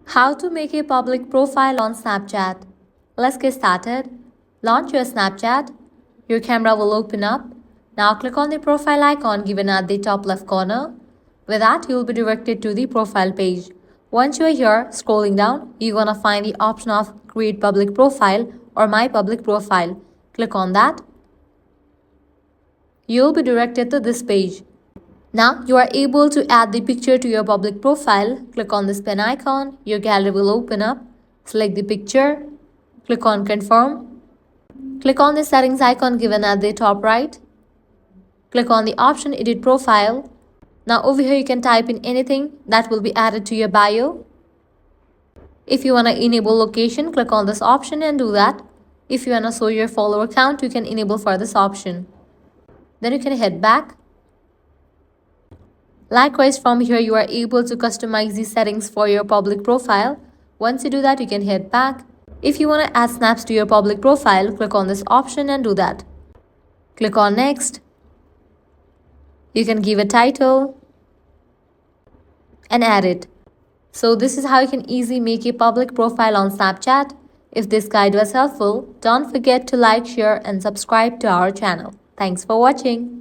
How to make a public profile on Snapchat. Let's get started. Launch your Snapchat. Your camera will open up. Now click on the profile icon given at the top left corner. With that, you will be directed to the profile page. Once you are here, scrolling down, you're gonna find the option of Create Public Profile or My Public Profile. Click on that. You'll be directed to this page. Now you are able to add the picture to your public profile. Click on this pen icon. Your gallery will open up. Select the picture. Click on Confirm. Click on the settings icon given at the top right. Click on the option Edit Profile. Now over here you can type in anything that will be added to your bio. If you want to enable location, click on this option and do that. If you want to show your follower count, you can enable for this option. Then you can head back. Likewise, from here you are able to customize the settings for your public profile. Once you do that, you can head back. If you want to add snaps to your public profile, click on this option and do that. Click on Next. You can give a title and add it. So this is how you can easily make a public profile on Snapchat. If this guide was helpful, don't forget to like, share and subscribe to our channel. Thanks for watching.